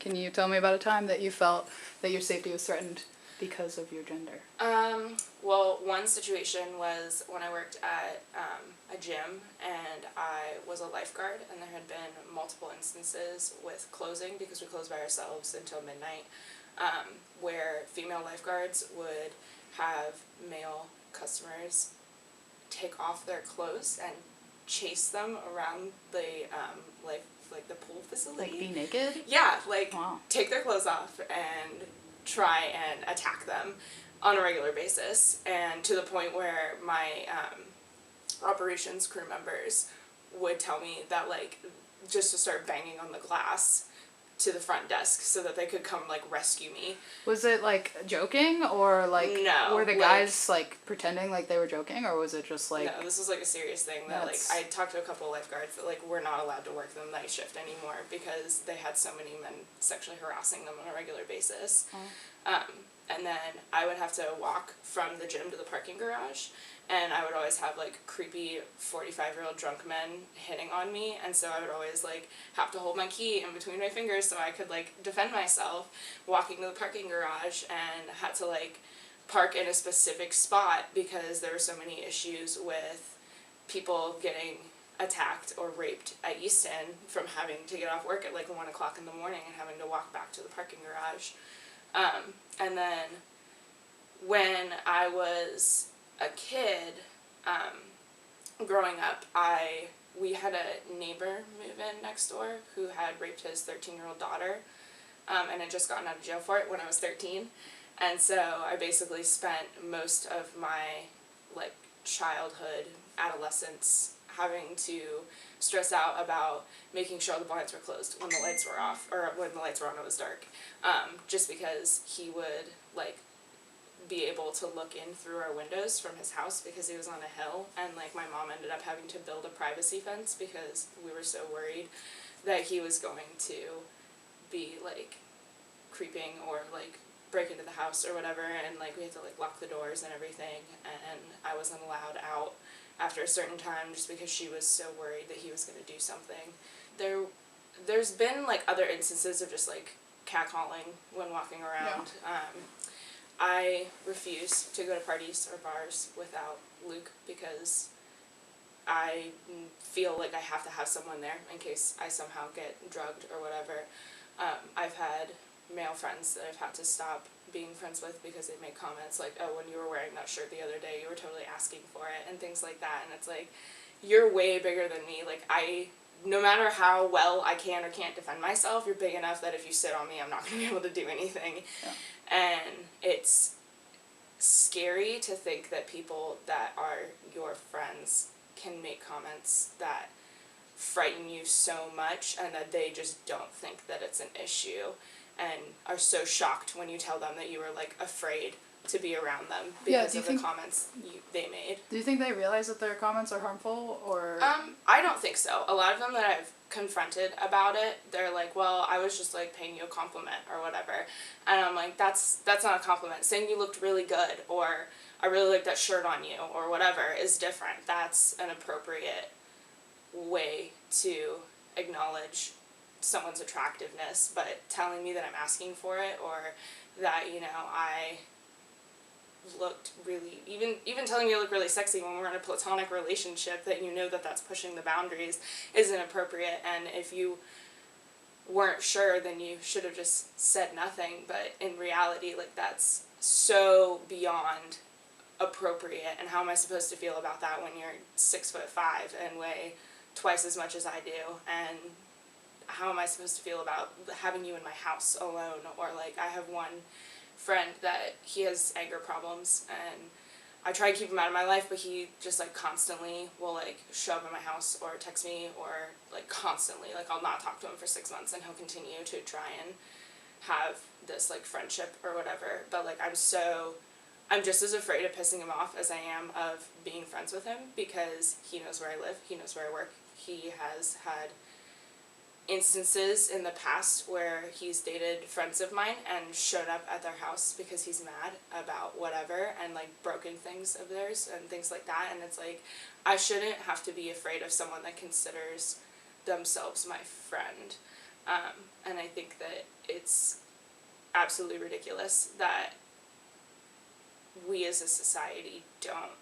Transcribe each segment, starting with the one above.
Can you tell me about a time that you felt that your safety was threatened because of your gender? Well, one situation was when I worked at a gym and I was a lifeguard, and there had been multiple instances with closing, because we closed by ourselves until midnight, where female lifeguards would have male customers take off their clothes and chase them around the like the pool facility. Like be naked? Yeah, like Wow. take their clothes off and try and attack them on a regular basis, and to the point where my operations crew members would tell me that, like, just to start banging on the glass to the front desk so that they could come, like, rescue me. Was it like joking, or like No, were the like, guys like pretending like they were joking, or was it just like no, this was like a serious thing that like I talked to a couple of lifeguards that like we're not allowed to work the night shift anymore because they had so many men sexually harassing them on a regular basis. And then I would have to walk from the gym to the parking garage, and I would always have like creepy 45-year-old drunk men hitting on me, and so I would always like have to hold my key in between my fingers so I could like defend myself walking to the parking garage, and had to like park in a specific spot because there were so many issues with people getting attacked or raped at Easton from having to get off work at like 1 o'clock in the morning and having to walk back to the parking garage. And then when I was a kid, growing up, we had a neighbor move in next door who had raped his 13-year-old daughter, and had just gotten out of jail for it when I was 13. And so I basically spent most of my like childhood, adolescence, having to stress out about making sure the blinds were closed when the lights were off, or when the lights were on, it was dark, just because he would like be able to look in through our windows from his house because he was on a hill, and like my mom ended up having to build a privacy fence because we were so worried that he was going to be like creeping or like break into the house or whatever, and like we had to like lock the doors and everything, and I wasn't allowed out after a certain time just because she was so worried that he was going to do something. There's been like other instances of just like catcalling when walking around. Yeah. I refuse to go to parties or bars without Luke because I feel like I have to have someone there in case I somehow get drugged or whatever. I've had male friends that I've had to stop being friends with because they make comments like, oh, when you were wearing that shirt the other day, you were totally asking for it, and things like that. And it's like, you're way bigger than me. Like, no matter how well I can or can't defend myself, you're big enough that if you sit on me, I'm not going to be able to do anything. Yeah. And it's scary to think that people that are your friends can make comments that frighten you so much and that they just don't think that it's an issue, and are so shocked when you tell them that you were like afraid to be around them because of the comments they made. Do you think they realize that their comments are harmful, or? I don't think so. A lot of them that I've confronted about it, they're like, well, I was just like paying you a compliment or whatever. And I'm like, that's not a compliment. Saying you looked really good, or I really like that shirt on you, or whatever, is different. That's an appropriate way to acknowledge someone's attractiveness, but telling me that I'm asking for it, or that, you know, I looked really, even telling me I look really sexy when we're in a platonic relationship, that you know that that's pushing the boundaries, is inappropriate. And if you weren't sure, then you should have just said nothing. But in reality, like, that's so beyond appropriate. And how am I supposed to feel about that when you're 6'5" and weigh twice as much as I do? And how am I supposed to feel about having you in my house alone? Or like, I have one friend that he has anger problems, and I try to keep him out of my life, but he just like constantly will like show up at my house or text me, or like constantly, like I'll not talk to him for 6 months and he'll continue to try and have this like friendship or whatever. But like I'm just as afraid of pissing him off as I am of being friends with him, because he knows where I live, he knows where I work. He has had instances in the past where he's dated friends of mine and showed up at their house because he's mad about whatever, and like broken things of theirs and things like that. And it's like, I shouldn't have to be afraid of someone that considers themselves my friend. And I think that it's absolutely ridiculous that we as a society don't,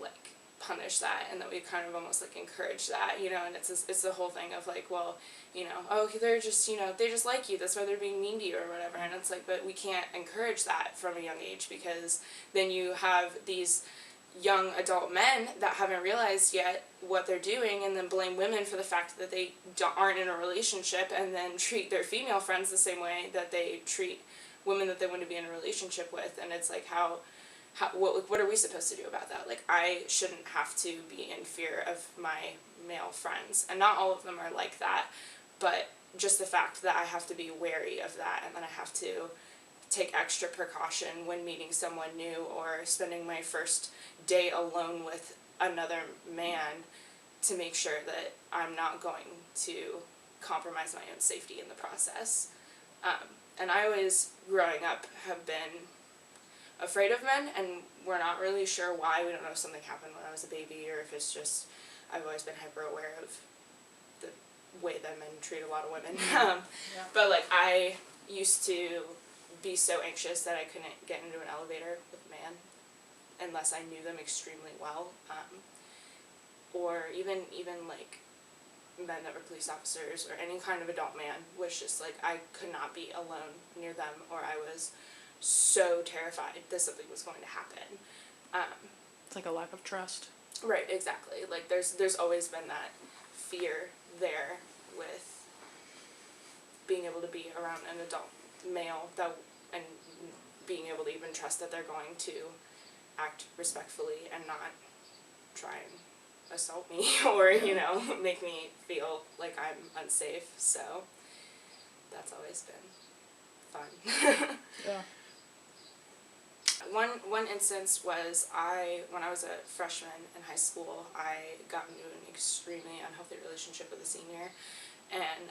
like, punish that, and that we kind of almost, like, encourage that, you know, and it's the whole thing of, like, well, you know, oh, they're just, you know, they just like you, that's why they're being mean to you or whatever, and it's like, but we can't encourage that from a young age, because then you have these young adult men that haven't realized yet what they're doing, and then blame women for the fact that they aren't in a relationship, and then treat their female friends the same way that they treat women that they want to be in a relationship with. And it's like, what are we supposed to do about that? Like, I shouldn't have to be in fear of my male friends, and not all of them are like that, but just the fact that I have to be wary of that, and then I have to take extra precaution when meeting someone new or spending my first day alone with another man, to make sure that I'm not going to compromise my own safety in the process. And I always, growing up, have been afraid of men, and we're not really sure why. We don't know if something happened when I was a baby, or if it's just, I've always been hyper aware of the way that men treat a lot of women. But, like, I used to be so anxious that I couldn't get into an elevator with a man unless I knew them extremely well, or even like men that were police officers or any kind of adult man, was just like, I could not be alone near them, or I was so terrified that something was going to happen. It's like a lack of trust. Right, exactly. Like, there's always been that fear there with being able to be around an adult male, and being able to even trust that they're going to act respectfully and not try and assault me or, you know, make me feel like I'm unsafe. So that's always been fun. Yeah. One instance was, when I was a freshman in high school, I got into an extremely unhealthy relationship with a senior, and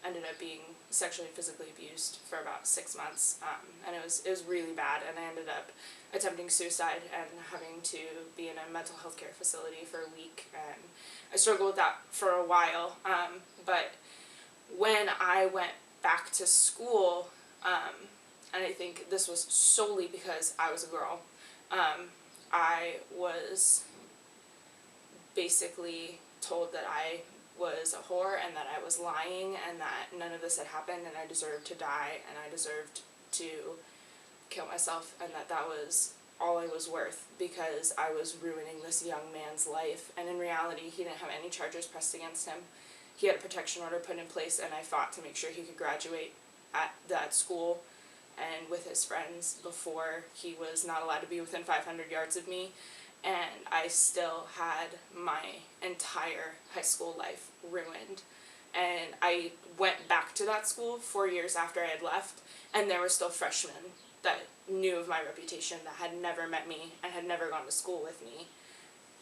ended up being sexually and physically abused for about 6 months, and it was really bad, and I ended up attempting suicide and having to be in a mental health care facility for a week, and I struggled with that for a while, but when I went back to school, and I think this was solely because I was a girl, I was basically told that I was a whore, and that I was lying, and that none of this had happened, and I deserved to die, and I deserved to kill myself, and that was all I was worth, because I was ruining this young man's life. And in reality, he didn't have any charges pressed against him. He had a protection order put in place, and I fought to make sure he could graduate at that school and with his friends before he was not allowed to be within 500 yards of me. And I still had my entire high school life ruined. And I went back to that school 4 years after I had left, and there were still freshmen that knew of my reputation, that had never met me and had never gone to school with me.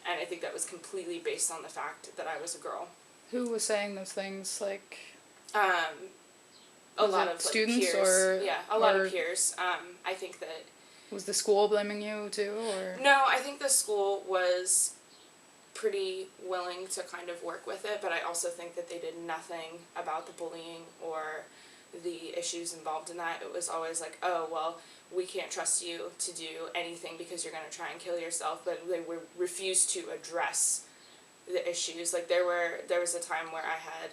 And I think that was completely based on the fact that I was a girl. Who was saying those things? Like, a lot of, like, students, peers. or yeah, a lot of peers. I think that. Was the school blaming you too, or? No, I think the school was pretty willing to kind of work with it, but I also think that they did nothing about the bullying or the issues involved in that. It was always like, oh, well, we can't trust you to do anything because you're going to try and kill yourself, but they refused to address the issues. Like, there was a time where I had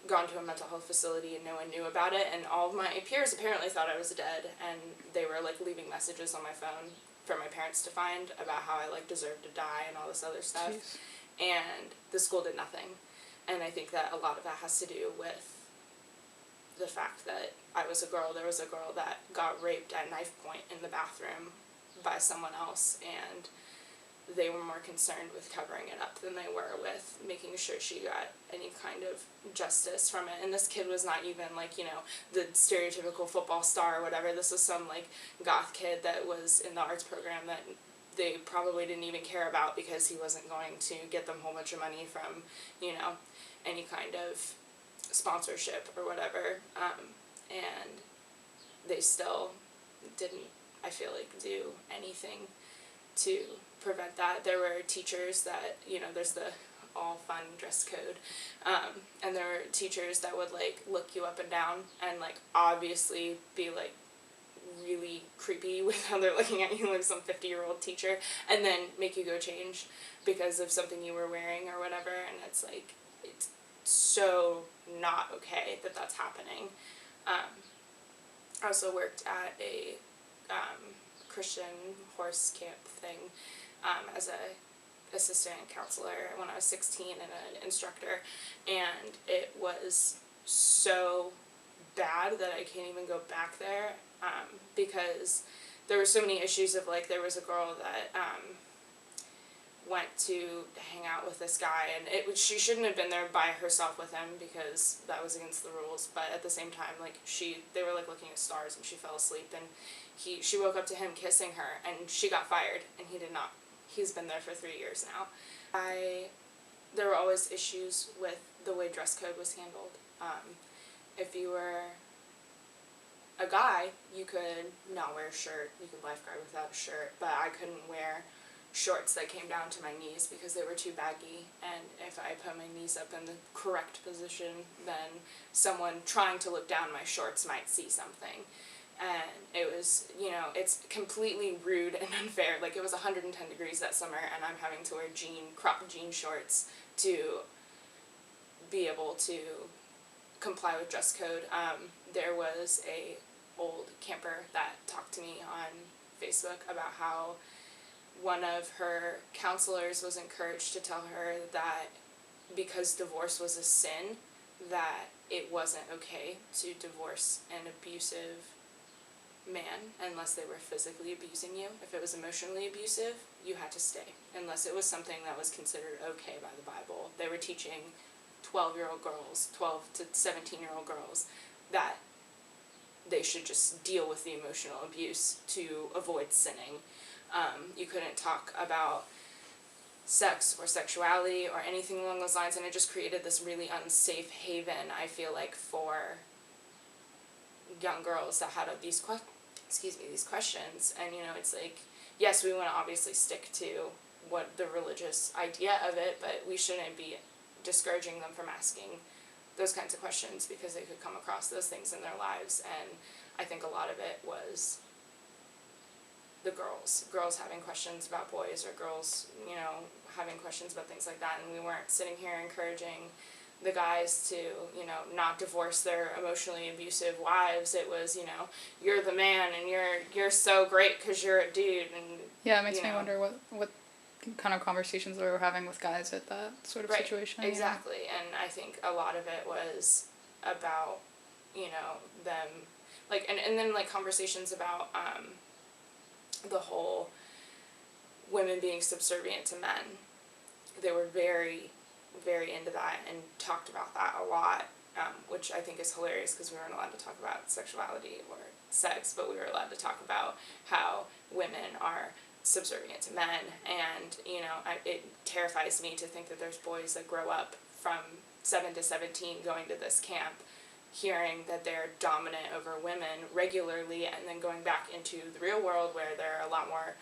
gone to a mental health facility and no one knew about it, and all of my peers apparently thought I was dead, and they were, like, leaving messages on my phone for my parents to find about how I, like, deserved to die and all this other stuff. Jeez. And the school did nothing. And I think that a lot of that has to do with the fact that I was a girl. There was a girl that got raped at knife point in the bathroom by someone else, and they were more concerned with covering it up than they were with making sure she got any kind of justice from it. And this kid was not even, like, you know, the stereotypical football star or whatever. This was some, like, goth kid that was in the arts program that they probably didn't even care about, because he wasn't going to get them a whole bunch of money from, you know, any kind of sponsorship or whatever. And they still didn't, I feel like, do anything to prevent that. There were teachers that, you know, there's the all fun dress code. And there were teachers that would, like, look you up and down and, like, obviously be, like, really creepy with how they're looking at you like some 50-year-old teacher, and then make you go change because of something you were wearing or whatever, and it's, like, it's so not okay that that's happening. I also worked at a Christian horse camp thing as a assistant counselor when I was 16 and an instructor, and it was so bad that I can't even go back there, because there were so many issues of, like, there was a girl that went to hang out with this guy, and she shouldn't have been there by herself with him because that was against the rules, but at the same time, like, they were, like, looking at stars, and she fell asleep, and she woke up to him kissing her, and she got fired, and he did not. He's been there for 3 years now. There were always issues with the way dress code was handled. If you were a guy, you could not wear a shirt, you could lifeguard without a shirt, but I couldn't wear shorts that came down to my knees because they were too baggy, and if I put my knees up in the correct position, then someone trying to look down my shorts might see something. And it was, it's completely rude and unfair. Like, it was 110 degrees that summer, and I'm having to wear cropped jean shorts to be able to comply with dress code. There was a old camper that talked to me on Facebook about how one of her counselors was encouraged to tell her that because divorce was a sin, that it wasn't okay to divorce an abusive man unless they were physically abusing you. If it was emotionally abusive, you had to stay, unless it was something that was considered okay by the Bible. They were teaching 12-year-old girls, 12 to 17-year-old girls, that they should just deal with the emotional abuse to avoid sinning. You couldn't talk about sex or sexuality or anything along those lines, and it just created this really unsafe haven, I feel like, for young girls that had these questions. And, it's like, yes, we want to obviously stick to what the religious idea of it, but we shouldn't be discouraging them from asking those kinds of questions because they could come across those things in their lives. And I think a lot of it was the girls having questions about boys, or girls, having questions about things like that, and we weren't sitting here encouraging the guys to, not divorce their emotionally abusive wives. It was, you're the man, and you're so great because you're a dude. And yeah, it makes me wonder what kind of conversations we were having with guys at that sort of situation. Exactly, and I think a lot of it was about, them, like, and then, like, conversations about the whole women being subservient to men. They were very, very into that and talked about that a lot, which I think is hilarious because we weren't allowed to talk about sexuality or sex, but we were allowed to talk about how women are subservient to men. And, it terrifies me to think that there's boys that grow up from 7 to 17 going to this camp, hearing that they're dominant over women regularly, and then going back into the real world where there are a lot more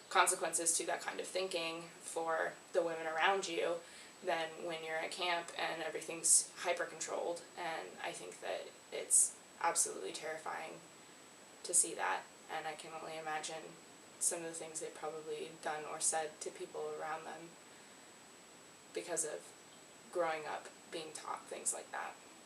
consequences to that kind of thinking for the women around you than when you're at camp and everything's hyper-controlled. And I think that it's absolutely terrifying to see that, and I can only imagine some of the things they've probably done or said to people around them because of growing up being taught things like that.